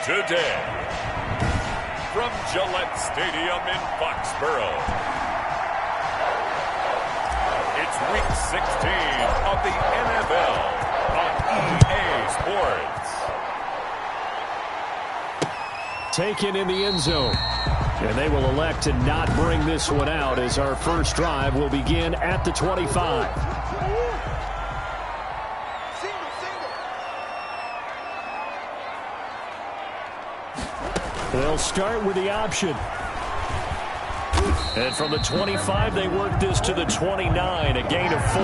Today, from Gillette Stadium in Foxborough, it's Week 16 of the NFL on EA Sports. Taken in the end zone. And they will elect to not bring this one out as our first drive will begin at the 25. They'll start with the option. And from the 25, they work this to the 29, a gain of 4.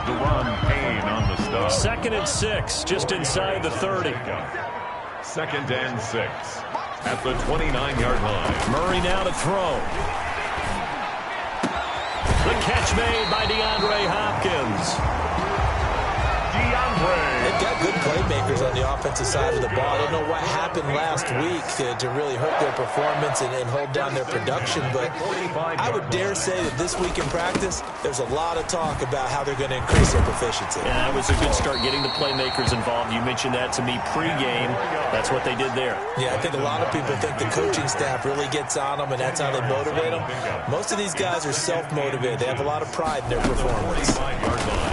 Deron Payne on the stop. 2nd and 6, just inside the 30. 2nd and 6 at the 29-yard line. Murray now to throw. The catch made by DeAndre Hopkins. They've got good playmakers on the offensive side of the ball. I don't know what happened last week to really hurt their performance and hold down their production, but I would dare say that this week in practice, there's a lot of talk about how they're going to increase their proficiency. Yeah, that was a good start getting the playmakers involved. You mentioned that to me pregame. That's what they did there. Yeah, I think a lot of people think the coaching staff really gets on them, and that's how they motivate them. Most of these guys are self-motivated. They have a lot of pride in their performance.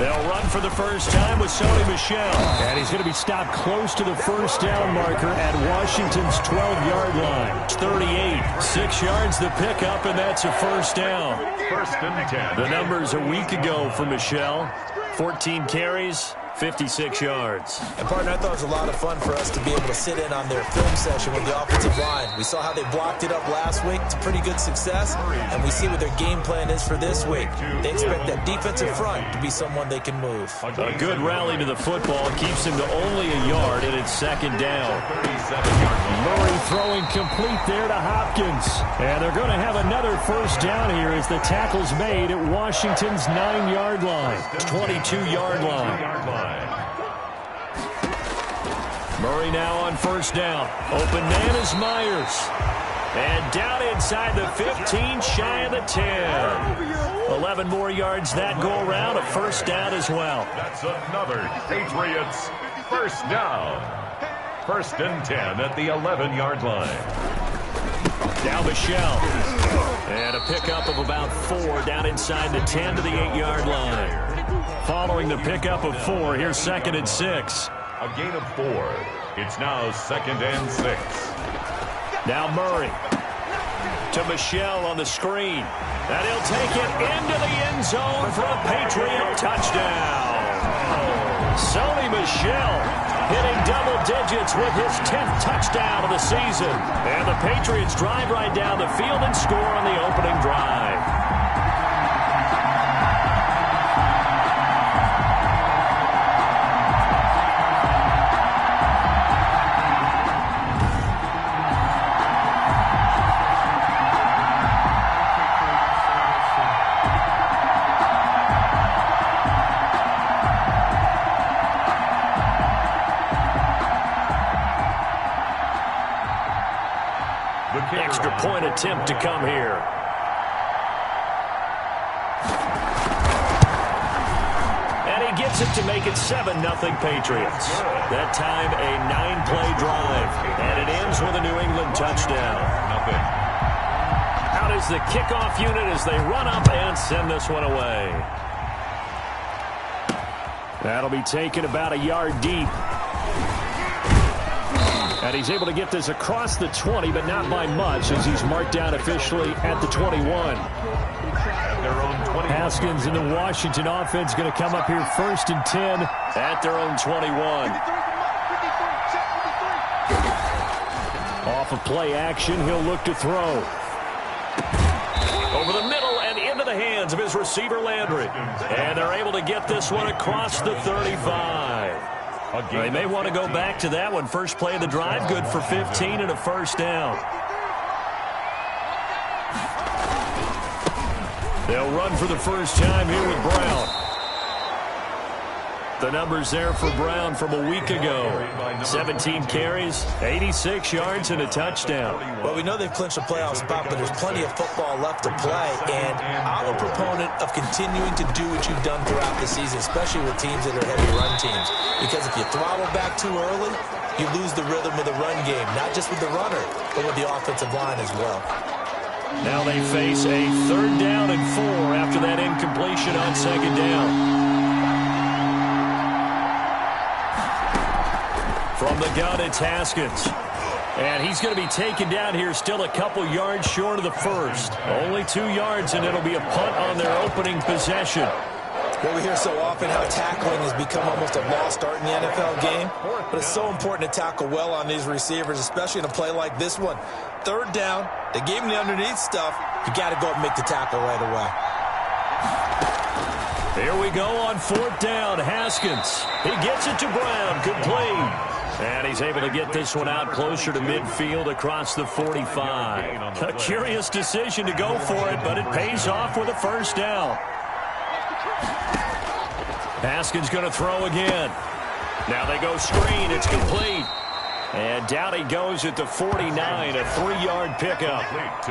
They'll run for the first time with Sony Michel. And he's going to be stopped close to the first down marker at Washington's 12-yard line. 38, 6 yards the pickup, and that's a first down. 1st and 10. The numbers a week ago for Michel. 14 carries, 56 yards. And, partner, I thought it was a lot of fun for us to be able to sit in on their film session with the offensive line. We saw how they blocked it up last week to pretty good success, and we see what their game plan is for this week. They expect that defensive front to be someone they can move. A good rally to the football keeps him to only a yard, and it's 2nd down. Murray throwing complete there to Hopkins. And they're going to have another first down here as the tackle's made at Washington's 9-yard line. 22-yard line. Murray now on first down. Open man is Myers. And down inside the 15, shy of the 10. 11 more yards that go around, a first down as well. That's another Patriots first down. 1st and 10 at the 11-yard line. Now Michel. And a pickup of about 4 down inside the 10 to the 8-yard line. Following the pickup of 4, here's 2nd and 6. A gain of 4. It's now 2nd and 6. Now Murray to Michel on the screen. And he'll take it into the end zone for a Patriot touchdown. Sony Michel hitting double digits with his 10th touchdown of the season. And the Patriots drive right down the field and score on the opening drive. Extra point attempt to come here. And he gets it to make it 7-0 Patriots. That time a 9-play drive. And it ends with a New England touchdown. Out is the kickoff unit as they run up and send this one away. That'll be taken about a yard deep. And he's able to get this across the 20, but not by much, as he's marked down officially at the 21. Haskins and the Washington offense going to come up here 1st and 10 at their own 21. Off of play action, he'll look to throw. Over the middle and into the hands of his receiver Landry. And they're able to get this one across the 35. They may want to go back to that one. First play of the drive, good for 15 and a first down. They'll run for the first time here with Brown. The numbers there for Brown from a week ago. 17 carries, 86 yards, and a touchdown. Well, we know they've clinched a playoff spot, but there's plenty of football left to play. And I'm a proponent of continuing to do what you've done throughout the season, especially with teams that are heavy run teams. Because if you throttle back too early, you lose the rhythm of the run game, not just with the runner, but with the offensive line as well. Now they face a 3rd down and 4 after that incompletion on 2nd down. From the gun, it's Haskins. And he's going to be taken down here, still a couple yards short of the first. Only 2 yards, and it'll be a punt on their opening possession. Well, we hear so often how tackling has become almost a lost art in the NFL game. But it's so important to tackle well on these receivers, especially in a play like this one. 3rd down, they gave him the underneath stuff. You got to go and make the tackle right away. Here we go on 4th down. Haskins. He gets it to Brown. Complete. And he's able to get this one out closer to midfield across the 45. A curious decision to go for it, but it pays off with a 1st down. Haskins going to throw again. Now they go screen. It's complete. And down he goes at the 49, a 3-yard pickup.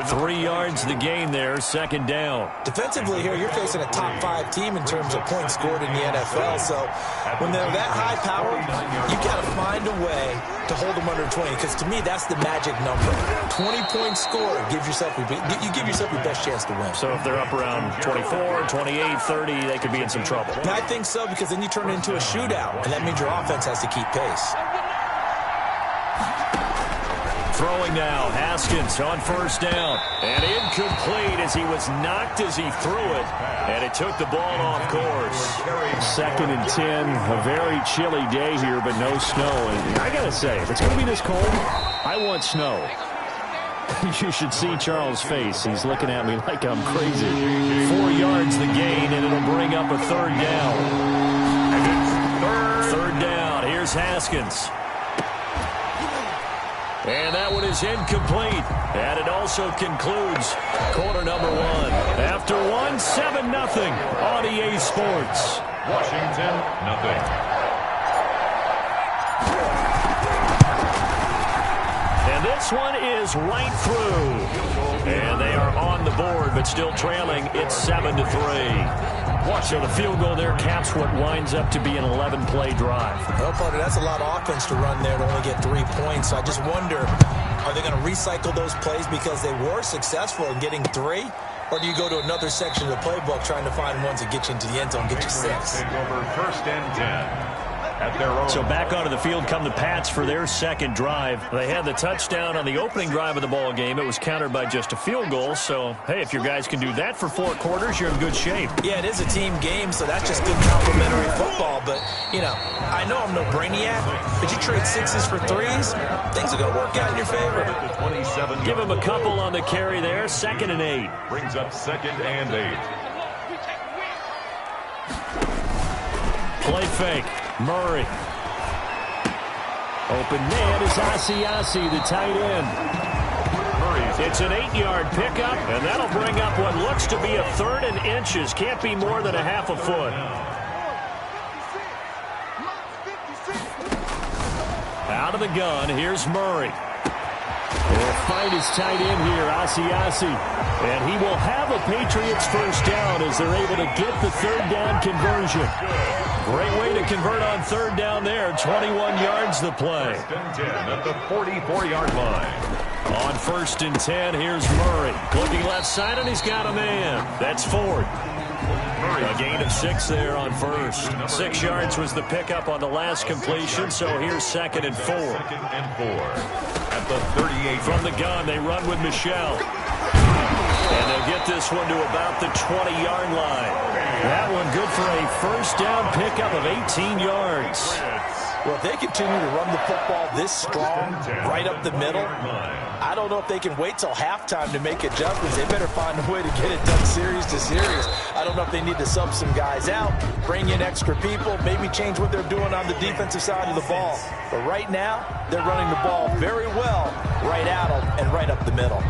3 yards the gain there, 2nd down. Defensively here, you're facing a top 5 team in terms of points scored in the NFL. So when they're that high powered, you got to find a way to hold them under 20. Because to me, that's the magic number. 20 points scored gives yourself your best chance to win. So if they're up around 24, 28, 30, they could be in some trouble. And I think so, because then you turn it into a shootout, and that means your offense has to keep pace. Throwing now, Haskins on 1st down. And incomplete as he was knocked as he threw it. And it took the ball off course. 2nd and 10, a very chilly day here, but no snow. And I got to say, if it's going to be this cold, I want snow. You should see Charles' face. He's looking at me like I'm crazy. 4 yards the gain, and it'll bring up a 3rd down. Third down, here's Haskins. And that one is incomplete. And it also concludes quarter number 1. After 7-0 on EA Sports. Washington, nothing. And this one is right through. And they are on the board, but still trailing. It's 7-3. So the field goal there caps what winds up to be an 11-play drive. Well, partner, that's a lot of offense to run there to only get 3 points. So I just wonder, are they going to recycle those plays because they were successful in getting 3? Or do you go to another section of the playbook trying to find ones that get you into the end zone, get you 6? Take over 1st and 10. At their own. So back onto the field come the Pats for their 2nd drive. They had the touchdown on the opening drive of the ball game. It was countered by just a field goal. So, hey, if your guys can do that for 4 quarters, you're in good shape. Yeah, it is a team game, so that's just good complimentary football. But, you know, I know I'm no brainiac, but you trade 6s for 3s, things are going to work out in your favor. Give him a couple on the carry there. 2nd and 8. Brings up 2nd and 8. Play fake. Murray. Open man is Asiasi, the tight end. It's an 8-yard pickup, and that'll bring up what looks to be a 3rd and inches. Can't be more than a half a foot. Out of the gun, here's Murray. He'll find his tight end here, Asiasi. And he will have a Patriots 1st down as they're able to get the 3rd down conversion. Great way to convert on 3rd down there. 21 yards the play. 1st and 10 at the 44-yard line. On 1st and 10, here's Murray. Looking left side, and he's got a man. That's Ford. A gain of 6 there on 1st. 6 yards was the pickup on the last completion, so here's 2nd and 4. 2nd and 4. At the 38. From the gun, they run with Michel. And they'll get this one to about the 20-yard line. That one good for a 1st down pickup of 18 yards. Well, if they continue to run the football this strong, right up the middle, I don't know if they can wait till halftime to make adjustments. They better find a way to get it done series to series. I don't know if they need to sub some guys out, bring in extra people, maybe change what they're doing on the defensive side of the ball. But right now, they're running the ball very well right at them and right up the middle.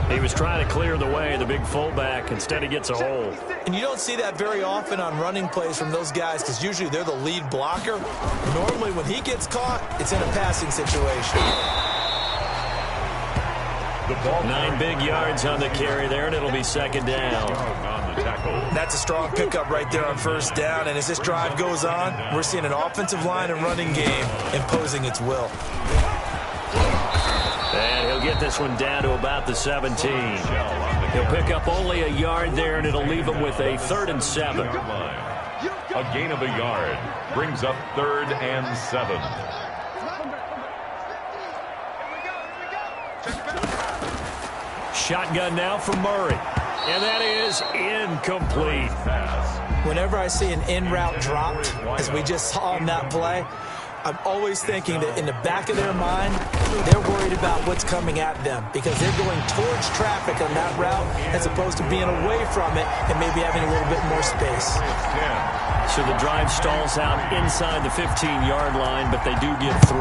He was trying to clear the way, the big fullback. Instead, he gets a hole. And you don't see that very often on running plays from those guys because usually they're the lead blocker. Normally, when he gets caught, it's in a passing situation. 9 big yards on the carry there, and it'll be second down. That's a strong pickup right there on first down. And as this drive goes on, we're seeing an offensive line and running game imposing its will. And he'll get this one down to about the 17. He'll pick up only a yard there, and it'll leave him with a 3rd and 7. A gain of a yard brings up 3rd and 7. Shotgun now for Murray. And that is incomplete. Whenever I see an in-route dropped, as we just saw on that play, I'm always thinking that in the back of their mind, they're worried about what's coming at them because they're going towards traffic on that route as opposed to being away from it and maybe having a little bit more space. So the drive stalls out inside the 15-yard line, but they do get 3.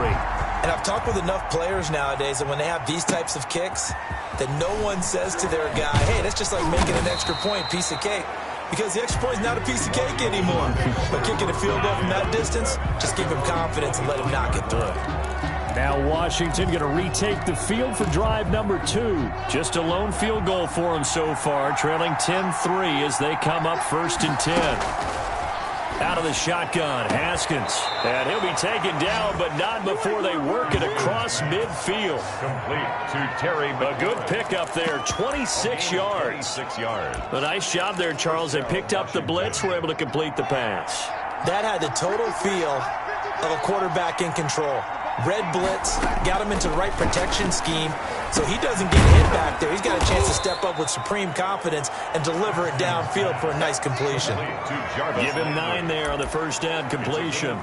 And I've talked with enough players nowadays that when they have these types of kicks, that no one says to their guy, hey, that's just like making an extra point, piece of cake. Because the extra point is not a piece of cake anymore. But kicking a field goal from that distance, just give him confidence and let him knock it through. Now Washington going to retake the field for drive number 2. Just a lone field goal for them so far, trailing 10-3 as they come up 1st and 10. Out of the shotgun, Haskins. And he'll be taken down, but not before they work it across midfield. Complete to Terry. A good pickup there, 26 yards. 26 yards. A nice job there, Charles. They picked up the blitz, were able to complete the pass. That had the total feel of a quarterback in control. Red blitz, got him into the right protection scheme, so he doesn't get hit back there. He's got a chance to step up with supreme confidence and deliver it downfield for a nice completion. Give him 9 there on the first down completion.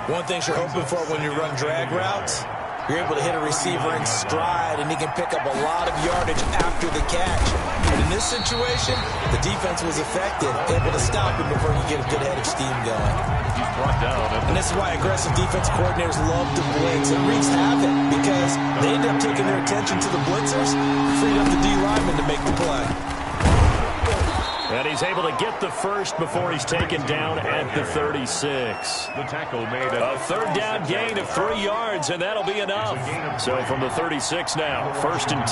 One thing you're hoping for when you run drag routes, you're able to hit a receiver in stride, and he can pick up a lot of yardage after the catch. But in this situation, the defense was effective, able to stop him before you get a good head of steam going. He's brought down. And this is why aggressive defensive coordinators love to blitz. It wreaks havoc because they end up taking their attention to the blitzers, freed up the D lineman to make the play. And he's able to get the first before he's taken down at the 36. The tackle made a 3rd down gain of 3 yards, and that'll be enough. So from the 36 now, 1st and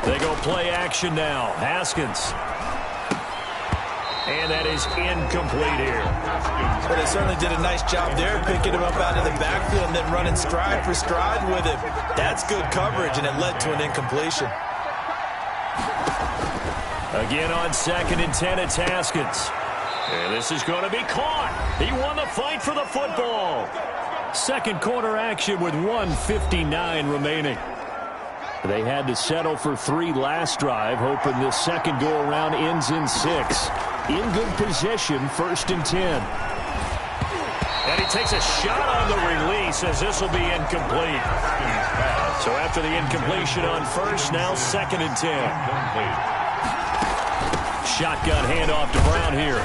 10. They go play action now. Haskins. And that is incomplete here. But they certainly did a nice job there, picking him up out of the backfield and then running stride for stride with him. That's good coverage, and it led to an incompletion. Again on 2nd and 10, it's Haskins. And this is going to be caught. He won the fight for the football. Second quarter action with 1:59 remaining. They had to settle for 3 last drive, hoping this second go-around ends in 6. In good position, 1st and 10. And he takes a shot on the release as this will be incomplete. So after the incompletion on first, now 2nd and 10. Shotgun handoff to Brown here.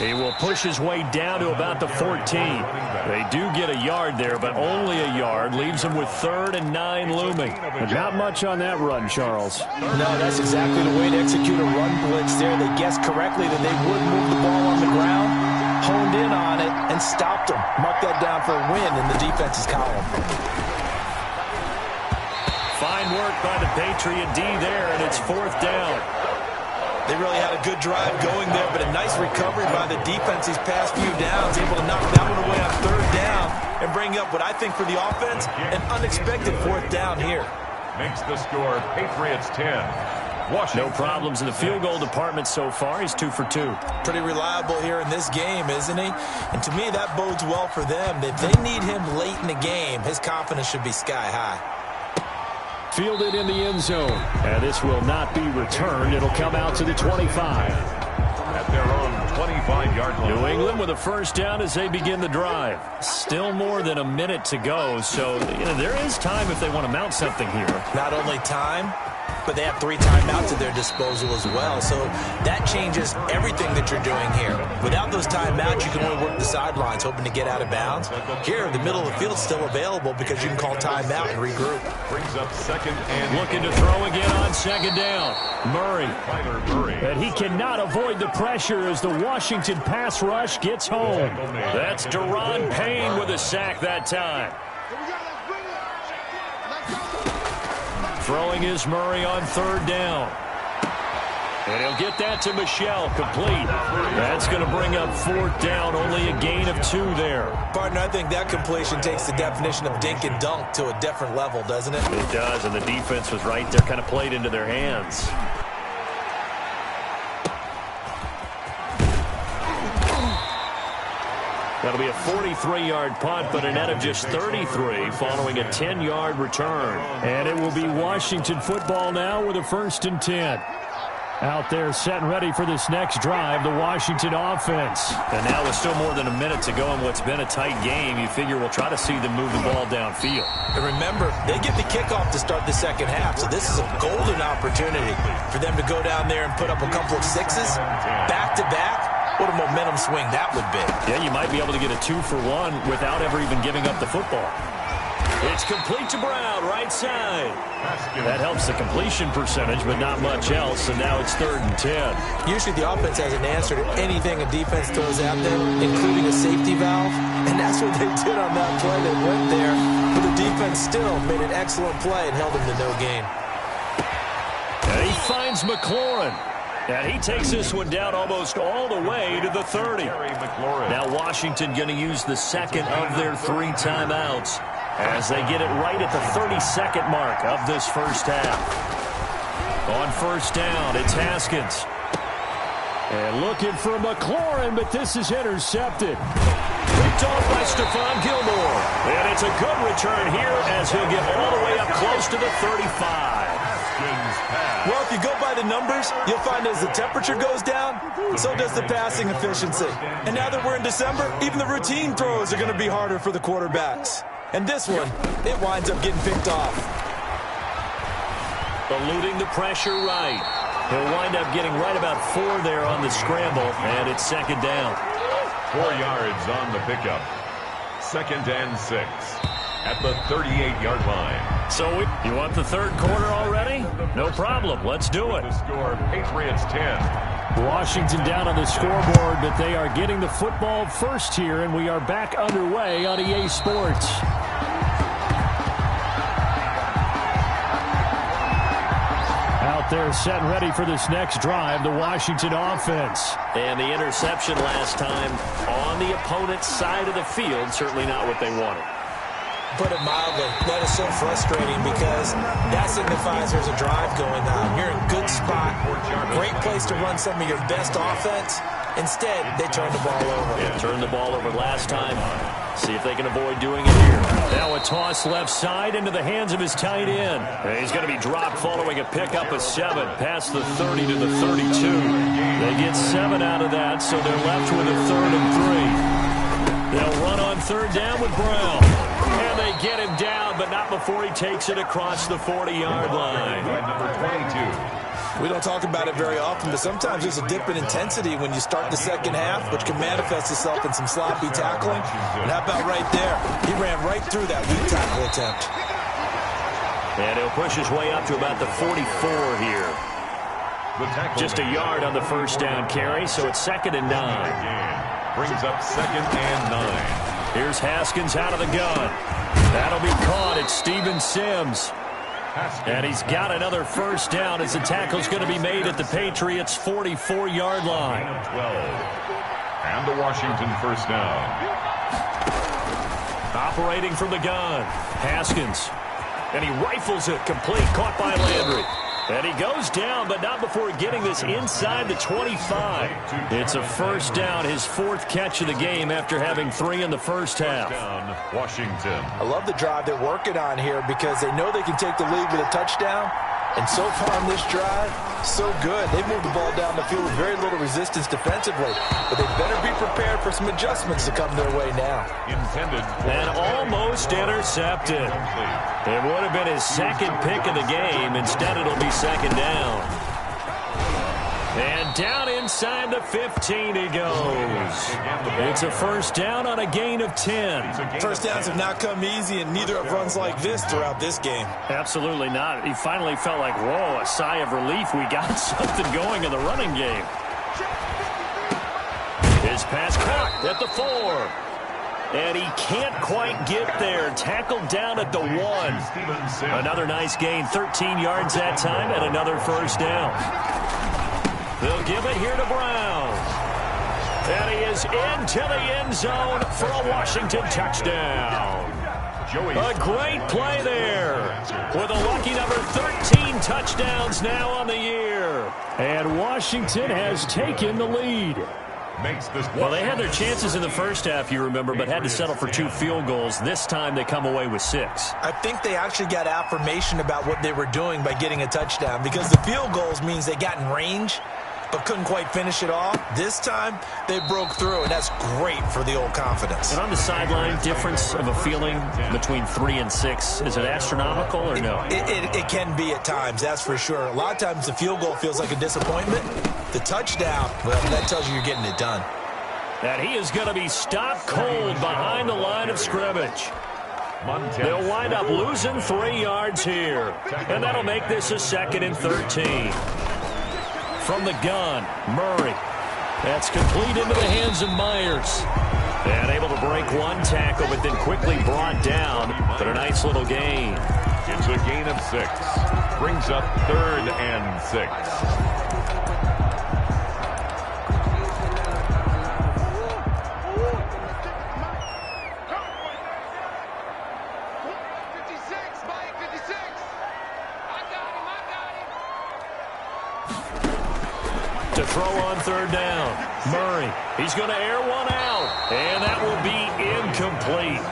He will push his way down to about the 14. They do get a yard there, but only a yard. Leaves him with 3rd and 9 looming. But not much on that run, Charles. No, that's exactly the way to execute a run blitz there. They guessed correctly that they would move the ball on the ground, honed in on it, and stopped them. Mark that down for a win in the defense's column. Fine work by the Patriot D there, and it's 4th down. They really had a good drive going there, but a nice recovery by the defense these past few downs, able to knock that one away on 3rd down and bring up what I think for the offense, an unexpected 4th down here. Makes the score Patriots 10. Washington. No problems in the field goal department so far. He's 2 for 2. Pretty reliable here in this game, isn't he? And to me, that bodes well for them. If they need him late in the game, his confidence should be sky high. Fielded in the end zone. And this will not be returned. It'll come out to the 25. At their own 25-yard line. New England with a first down as they begin the drive. Still more than a minute to go, so there is time if they want to mount something here. Not only time, but they have 3 timeouts at their disposal as well. So that changes everything that you're doing here. Without those timeouts, you can only work the sidelines, hoping to get out of bounds. Here, the middle of the field's still available because you can call timeout and regroup. Brings up second and looking to throw again on second down. Murray. And he cannot avoid the pressure as the Washington pass rush gets home. That's Deron Payne with a sack that time. Throwing is Murray on third down. And he'll get that to Michel, complete. That's going to bring up fourth down, only a gain of 2 there. Partner, I think that completion takes the definition of dink and dunk to a different level, doesn't it? It does, and the defense was right there, kind of played into their hands. That'll be a 43-yard punt, but a net of just 33 following a 10-yard return. And it will be Washington football now with a 1st and 10. Out there set and ready for this next drive, the Washington offense. And now with still more than a minute to go in what's been a tight game, you figure we'll try to see them move the ball downfield. And remember, they get the kickoff to start the second half, so this is a golden opportunity for them to go down there and put up a couple of 6s back-to-back. What a momentum swing that would be. Yeah, you might be able to get a 2-for-1 without ever even giving up the football. It's complete to Brown, right side. That helps the completion percentage, but not much else, and now it's 3rd and 10. Usually the offense has an answer to anything a defense throws at them, including a safety valve, and that's what they did on that play. They went there, but the defense still made an excellent play and held them to no gain. And he finds McLaurin. And he takes this one down almost all the way to the 30. Now Washington going to use the second of their 3 timeouts as they get it right at the 32nd mark of this first half. On first down, it's Haskins. And looking for McLaurin, but this is intercepted. Picked off by Stephon Gilmore. And it's a good return here as he'll get all the way up close to the 35. Well, if you go by the numbers, you'll find as the temperature goes down, so does the passing efficiency. And now that we're in December, even the routine throws are going to be harder for the quarterbacks. And this one, it winds up getting picked off. Eluding the pressure right. He'll wind up getting right about 4 there on the scramble, and it's second down. 4 yards on the pickup. 2nd and 6 at the 38-yard line. So you want the 3rd quarter already? No problem. Let's do it. The score, Patriots 10. Washington down on the scoreboard, but they are getting the football first here, and we are back underway on EA Sports. Out there set and ready for this next drive, the Washington offense. And the interception last time on the opponent's side of the field, certainly not what they wanted. Put it mildly, that is so frustrating because that signifies there's a drive going on. You're in a good spot, great place to run some of your best offense. Instead, they turn the ball over. Yeah, turned the ball over last time. See if they can avoid doing it here. Now a toss left side into the hands of his tight end. And he's going to be dropped following a pickup of 7 past the 30 to the 32. They get 7 out of that, so they're left with a 3rd and 3. They'll run on 3rd down with Brown. And they get him down, but not before he takes it across the 40-yard line. Number 22. We don't talk about it very often, but sometimes there's a dip in intensity when you start the second half, which can manifest itself in some sloppy tackling. And how about right there? He ran right through that weak tackle attempt. And he'll push his way up to about the 44 here. Just a yard on the first down carry, so it's 2nd and 9. Brings up 2nd and 9. Here's Haskins out of the gun. That'll be caught. It's Steven Sims. And he's got another first down as the tackle's going to be made at the Patriots' 44-yard line. 12. And the Washington first down. Operating from the gun. Haskins. And he rifles it complete. Caught by Landry. And he goes down, but not before getting this inside the 25. It's a first down, his 4th catch of the game after having 3 in the first half. Washington. I love the drive they're working on here because they know they can take the lead with a touchdown, And so far on this drive, so good. They've moved the ball down the field with very little resistance defensively. But they better be prepared for some adjustments to come their way now. And almost intercepted. It would have been his second pick of the game. Instead, it'll be second down. And down inside the 15 he goes. It's a first down on a gain of 10. First downs have not come easy, and neither have runs like this throughout this game. Absolutely not. He finally felt like, whoa, a sigh of relief. We got something going in the running game. His pass caught at the 4. And he can't quite get there. Tackled down at the 1. Another nice gain, 13 yards that time, and another first down. They'll give it here to Brown. And he is into the end zone for a Washington touchdown. A great play there with a lucky number 13 touchdowns now on the year. And Washington has taken the lead. Well, they had their chances in the first half, you remember, but had to settle for 2 field goals. This time they come away with 6. I think they actually got affirmation about what they were doing by getting a touchdown, because the field goals means they got in range but couldn't quite finish it off. This time, they broke through, and that's great for the old confidence. And on the sideline, difference of a feeling between 3 and 6, is it astronomical or no? It can be at times, that's for sure. A lot of times the field goal feels like a disappointment. The touchdown, well, that tells you you're getting it done. And he is going to be stopped cold behind the line of scrimmage. They'll wind up losing 3 yards here. And that'll make this a 2nd and 13. From the gun, Murray. That's complete into the hands of Myers. And able to break 1 tackle, but then quickly brought down. But a nice little gain. It's a gain of 6. Brings up 3rd and 6. To throw on 3rd down. Murray, he's going to air one out. And that will be incomplete.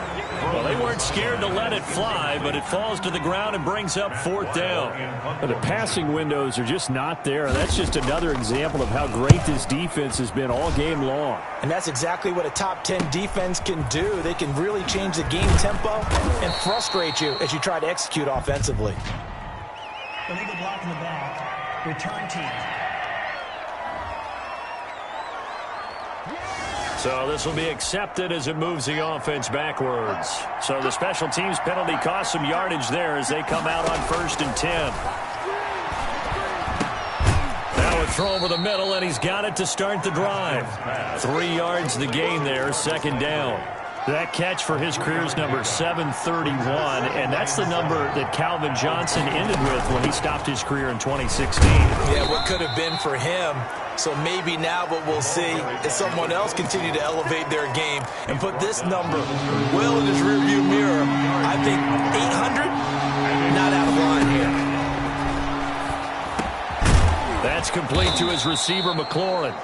Well, they weren't scared to let it fly, but it falls to the ground and brings up 4th down. But the passing windows are just not there. And that's just another example of how great this defense has been all game long. And that's exactly what a top 10 defense can do. They can really change the game tempo and frustrate you as you try to execute offensively. Illegal block in the back. Return team. So this will be accepted as it moves the offense backwards. So the special teams penalty cost some yardage there as they come out on 1st and 10. Now a throw over the middle, and he's got it to start the drive. 3 yards the gain there, 2nd down. That catch for his career's number 731, and that's the number that Calvin Johnson ended with when he stopped his career in 2016. Yeah, what could have been for him. So maybe now what we'll see is someone else continue to elevate their game and put this number well in his rearview mirror. I think 800, not out of line here. That's complete to his receiver, McLaurin.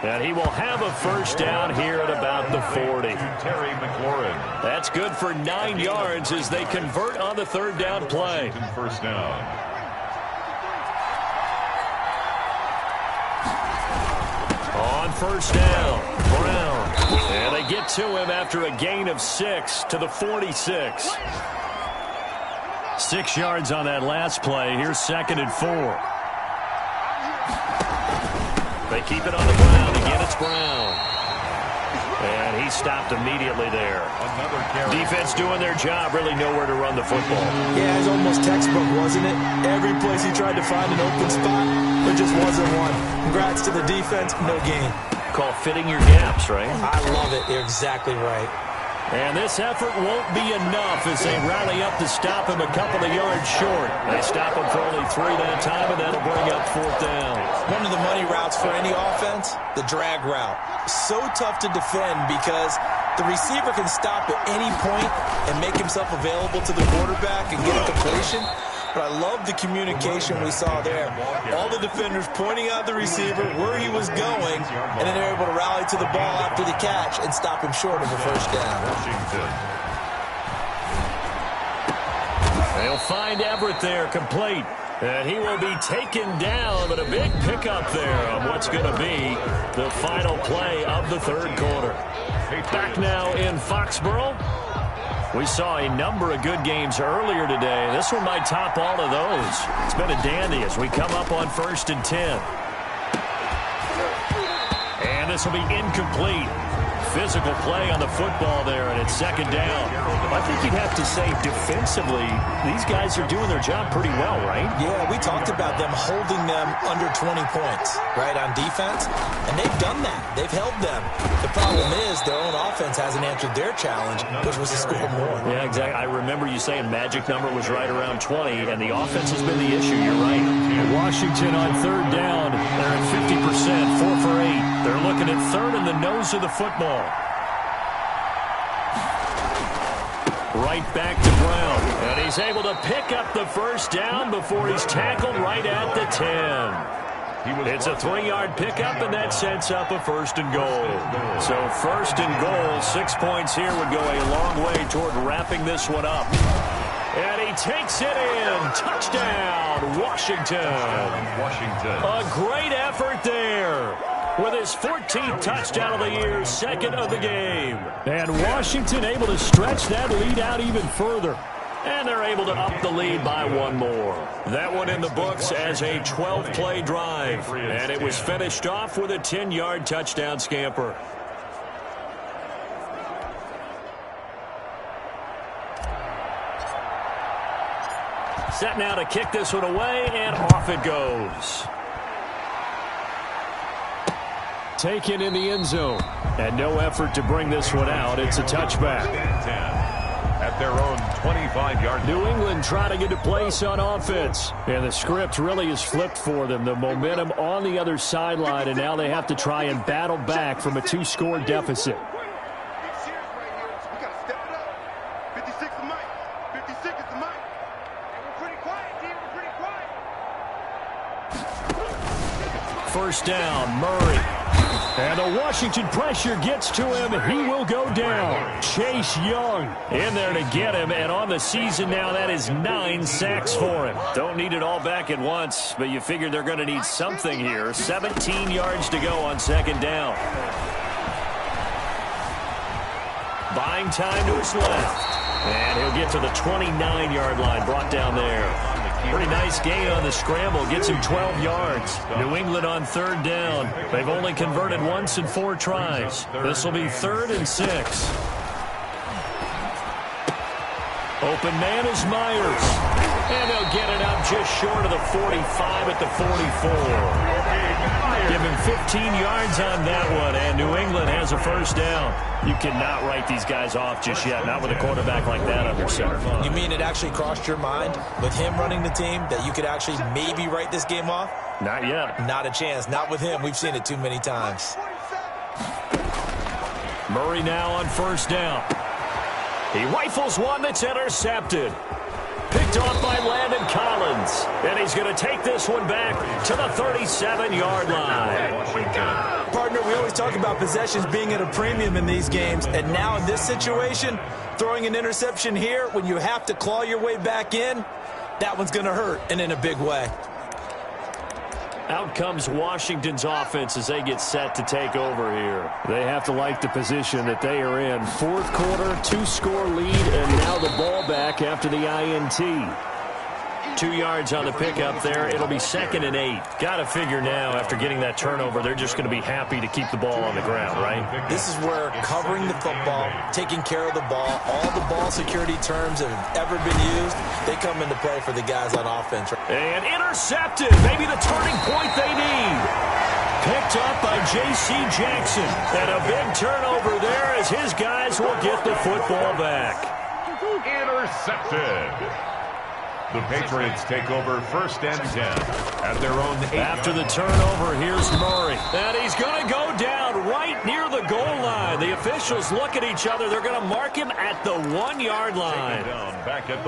And he will have a first down here at about the 40. Terry McLaurin. That's good for 9 yards as they convert on the 3rd down play. First down. On 1st down, Brown. And they get to him after a gain of 6 to the 46. 6 yards on that last play. Here's 2nd and 4. They keep it on the ground. Again, it's Brown. And he stopped immediately there. Defense doing their job, really nowhere to run the football. Yeah, it's almost textbook, wasn't it? Every place he tried to find an open spot, there just wasn't one. Congrats to the defense, no gain. Call fitting your gaps, right? I love it. You're exactly right. And this effort won't be enough as they rally up to stop him a couple of yards short. They stop him for only 3 that time, and that'll bring up 4th down. One of the money routes for any offense, the drag route. So tough to defend because the receiver can stop at any point and make himself available to the quarterback and get a completion. But I love the communication we saw there. All the defenders pointing out the receiver, where he was going, and then they're able to rally to the ball after the catch and stop him short of a first down. They'll find Everett there, complete. And he will be taken down, but a big pickup there on what's going to be the final play of the third quarter. Back now in Foxborough. We saw a number of good games earlier today. This one might top all of those. It's been a dandy as we come up on 1st and 10. And this will be incomplete. Physical play on the football there, and it's 2nd down. I think you'd have to say defensively, these guys are doing their job pretty well, right? Yeah, we talked about them holding them under 20 points, right, on defense. And they've done that. They've held them. The problem is their own offense hasn't answered their challenge, which was to score more. Yeah, exactly. I remember you saying magic number was right around 20, and the offense has been the issue. You're right. Washington on 3rd down. They're at 50%, 4 for 8. They're looking at 3rd in the nose of the football. Right back to Brown. And he's able to pick up the 1st down before he's tackled right at the 10. It's a 3-yard pickup, and that sets up a 1st and goal. So 1st and goal, 6 points here would go a long way toward wrapping this one up. And he takes it in. Touchdown, Washington. A great effort there. With his 14th touchdown of the year, 2nd of the game. And Washington able to stretch that lead out even further. And they're able to up the lead by 1 more. That one in the books as a 12-play drive. And it was finished off with a 10-yard touchdown scamper. Set now to kick this one away, and off it goes. Taken in the end zone. And no effort to bring this one out. It's a touchback. At their own 25-yard. New England trying to get a place on offense. And the script really is flipped for them. The momentum on the other sideline, and now they have to try and battle back from a 2-score deficit. First down, Murray. And the Washington pressure gets to him. He will go down. Chase Young in there to get him. And on the season now, that is 9 sacks for him. Don't need it all back at once, but you figure they're going to need something here. 17 yards to go on 2nd down. Buying time to his left. And he'll get to the 29-yard line, brought down there. Pretty nice gain on the scramble. Gets him 12 yards. New England on 3rd down. They've only converted once in 4 tries. This will be 3rd and 6. Open man is Myers. And they'll get it up just short of the 45 at the 44. Give him 15 yards on that one, and New England has a 1st down. You cannot write these guys off just yet, not with a quarterback like that under center. You mean it actually crossed your mind with him running the team that you could actually maybe write this game off? Not yet. Not a chance. Not with him. We've seen it too many times. Murray now on 1st down. He rifles one that's intercepted. Picked off by Landon Collins. And he's going to take this one back to the 37-yard line. Partner, we always talk about possessions being at a premium in these games. And now in this situation, throwing an interception here when you have to claw your way back in, that one's going to hurt, and in a big way. Out comes Washington's offense as they get set to take over here. They have to like the position that they are in. 4th quarter, 2-score lead, and now the ball back after the INT. 2 yards on the pickup there. It'll be 2nd and 8. Got to figure now, after getting that turnover, they're just going to be happy to keep the ball on the ground, right? This is where covering the football, taking care of the ball, all the ball security terms that have ever been used, they come into play for the guys on offense. And intercepted. Maybe the turning point they need. Picked up by J.C. Jackson. And a big turnover there as his guys will get the football back. Intercepted. The Patriots take over 1st and 10 at their own 8. After the turnover, here's Murray. And he's going to go down right near the goal line. The officials look at each other. They're going to mark him at the 1-yard line.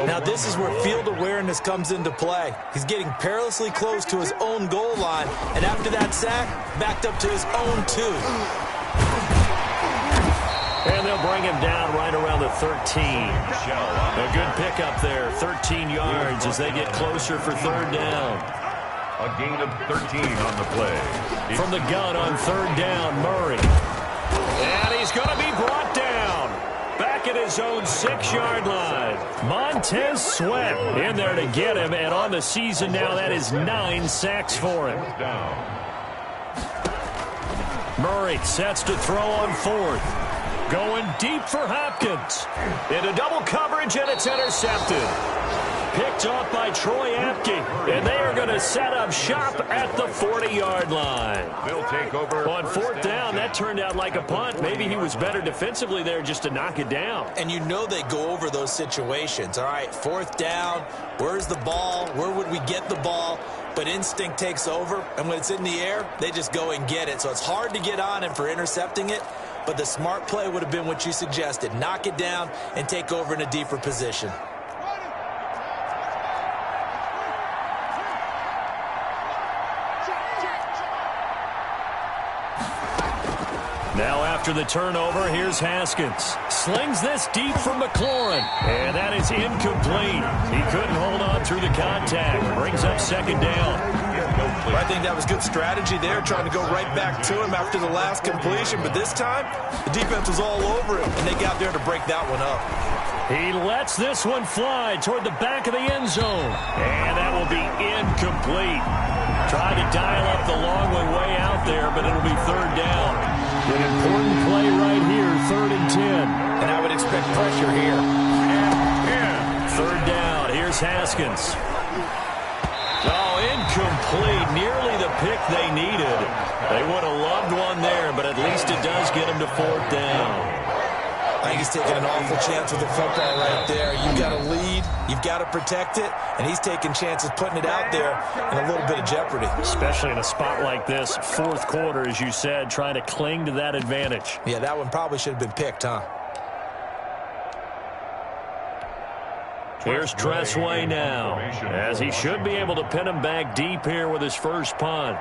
Now, this is where field awareness comes into play. He's getting perilously close to his own goal line. And after that sack, backed up to his own 2. And they'll they'll bring him down right around the 13. A good pickup there, 13 yards as they get closer for third down. A gain of 13 on the play. From the gun on third down, Murray. And he's going to be brought down. Back at his own 6-yard line. Montez Sweat in there to get him. And on the season now, that is 9 sacks for him. Murray sets to throw on fourth. Going deep for Hopkins. Into double coverage, and it's intercepted. Picked off by Troy Apke, and they are going to set up shop at the 40-yard line. They'll take over. On fourth down, that turned out like a punt. Maybe he was better defensively there just to knock it down. And you know they go over those situations. All right, fourth down, where's the ball? Where would we get the ball? But instinct takes over, and when it's in the air, they just go and get it. So it's hard to get on him for intercepting it, but the smart play would have been what you suggested. Knock it down and take over in a deeper position. Now after the turnover, here's Haskins. Slings this deep from McLaurin. And that is incomplete. He couldn't hold on through the contact. Brings up second down. I think that was good strategy there, trying to go right back to him after the last completion. But this time, the defense was all over him, and they got there to break that one up. He lets this one fly toward the back of the end zone. And that will be incomplete. Tried to dial up the long one way out there, but it'll be third down. An important play right here, 3rd and 10. And I would expect pressure here. Third down, here's Haskins. Oh, incomplete. Nearly the pick they needed. They would have loved one there, but at least it does get them to fourth down. I think he's taking an awful chance with the football right there. You've got to lead, you've got to protect it, and he's taking chances putting it out there in a little bit of jeopardy. Especially in a spot like this, fourth quarter, as you said, trying to cling to that advantage. Yeah, that one probably should have been picked, huh? Here's Tressway now, as he should be able to pin him back deep here with his first punt.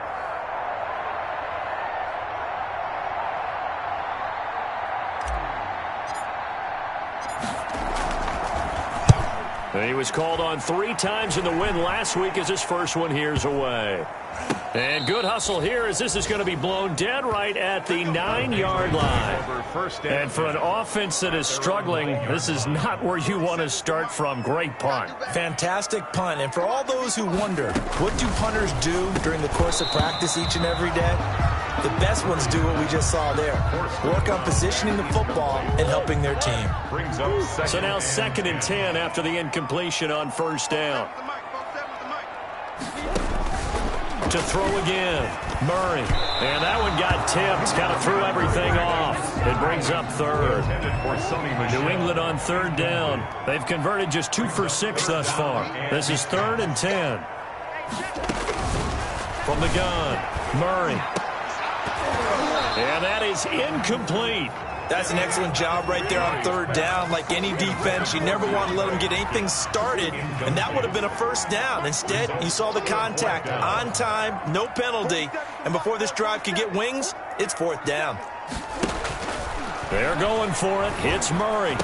He was called on 3 times in the win last week as his first one here's away. And good hustle here as this is going to be blown dead right at the 9-yard line. And for an offense that is struggling, this is not where you want to start from. Great punt. Fantastic punt. And for all those who wonder, what do punters do during the course of practice each and every day? The best ones do what we just saw there. Work on positioning the football and helping their team. So now 2nd and 10 after the incompletion on first down. To throw again, Murray. And that one got tipped, kind of threw everything off. It brings up 3rd. New England on 3rd down. They've converted just 2 for 6 thus far. This is 3rd and 10. From the gun, Murray. And that is incomplete. That's an excellent job right there on 3rd down. Like any defense, you never want to let them get anything started, and that would have been a first down. Instead, you saw the contact on time, no penalty, and before this drive could get wings, it's 4th down. They're going for it. It's Murray.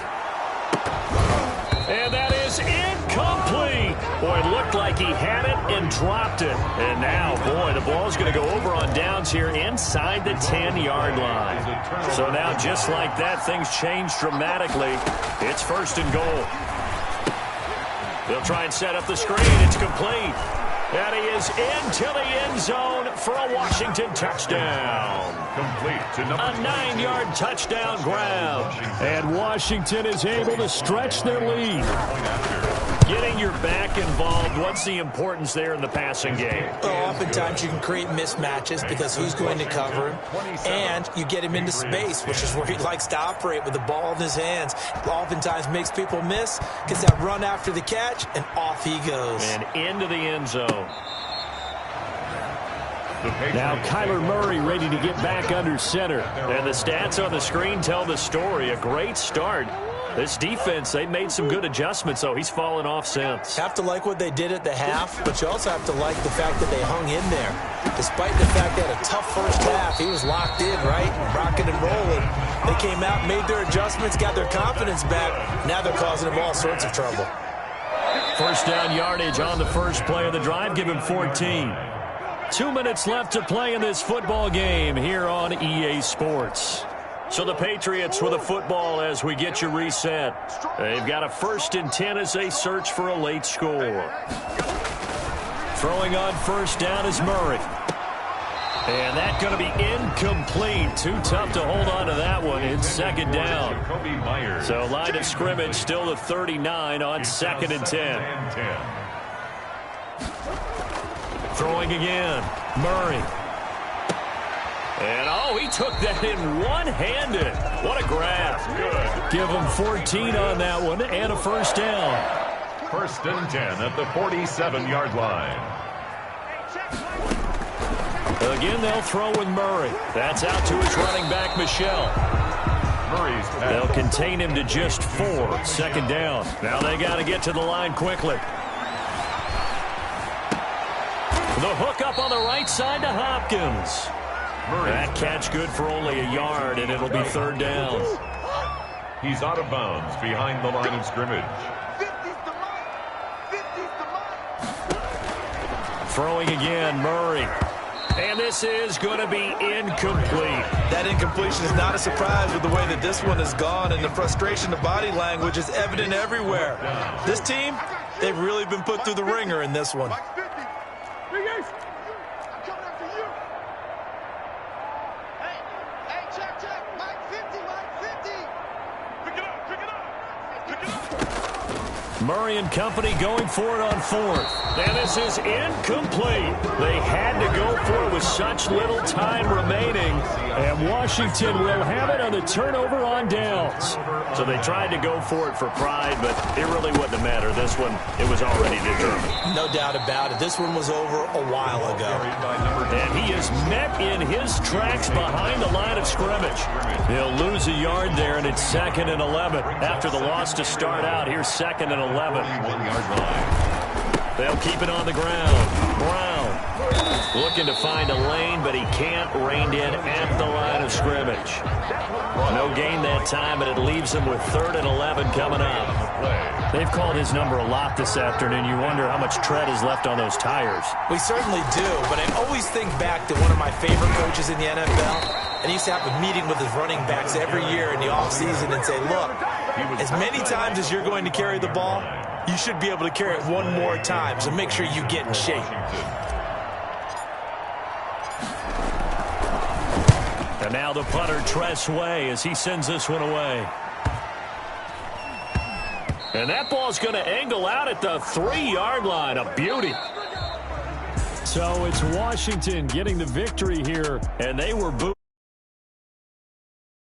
And that is incomplete. Boy, it looked like he had it and dropped it. And now, boy, the ball's going to go over on downs here inside the 10-yard line. So now, just like that, things change dramatically. It's 1st and goal. They'll try and set up the screen. It's complete. And he is into the end zone for a Washington touchdown. A 9-yard touchdown grab. And Washington is able to stretch their lead. Getting your back involved, what's the importance there in the passing game? Well, oftentimes you can create mismatches because who's going to cover him, and you get him into space, which is where he likes to operate with the ball in his hands. Oftentimes makes people miss, gets that run after the catch, and off he goes. And into the end zone. Now Kyler Murray ready to get back under center. And the stats on the screen tell the story. A great start. This defense, they made some good adjustments, so he's fallen off since. Have to like what they did at the half, but you also have to like the fact that they hung in there. Despite the fact they had a tough first half, he was locked in, right? Rocking and rolling. They came out, made their adjustments, got their confidence back. Now they're causing him all sorts of trouble. First down yardage on the first play of the drive. Give him 14. 2 minutes left to play in this football game here on EA Sports. So the Patriots with a football as we get you reset. They've got a 1st and 10 as they search for a late score. Throwing on first down is Murray. And that's going to be incomplete. Too tough to hold on to that one. It's 2nd down. So line of scrimmage still the 39 on 2nd and 10. Throwing again. Murray. And, oh, he took that in one-handed. What a grab. Good. Give him 14 on that one and a first down. 1st and 10 at the 47-yard line. Again, they'll throw with Murray. That's out to his running back, Michel. They'll contain him to just 4. 2nd down. Now they got to get to the line quickly. The hook up on the right side to Hopkins. That catch good for only a yard, and it'll be 3rd down. He's out of bounds behind the line of scrimmage. Throwing again, Murray. And this is going to be incomplete. That incompletion is not a surprise with the way that this one has gone, and the frustration, the body language is evident everywhere. This team, they've really been put through the ringer in this one. Murray and company going for it on 4th. And this is incomplete. They had to go for it with such little time remaining. And Washington will have it on the turnover on downs. So they tried to go for it for pride, but it really wouldn't have mattered. This one, it was already determined. No doubt about it. This one was over a while ago. And he is met in his tracks behind the line of scrimmage. He'll lose a yard there, and it's 2nd and 11. After the loss to start out, here's 2nd and 11. They'll keep it on the ground. Brown looking to find a lane, but he can't. Reined in at the line of scrimmage. No gain that time, but it leaves him with 3rd and 11 coming up. They've called his number a lot this afternoon. You wonder how much tread is left on those tires. We certainly do, but I always think back to one of my favorite coaches in the NFL. And he used to have a meeting with his running backs every year in the offseason and say, look, as many times as you're going to carry the ball, you should be able to carry it one more time, so make sure you get in shape. And now the punter, Tress Way, as he sends this one away. And that ball's going to angle out at the 3-yard line. A beauty. So it's Washington getting the victory here, and they were booed.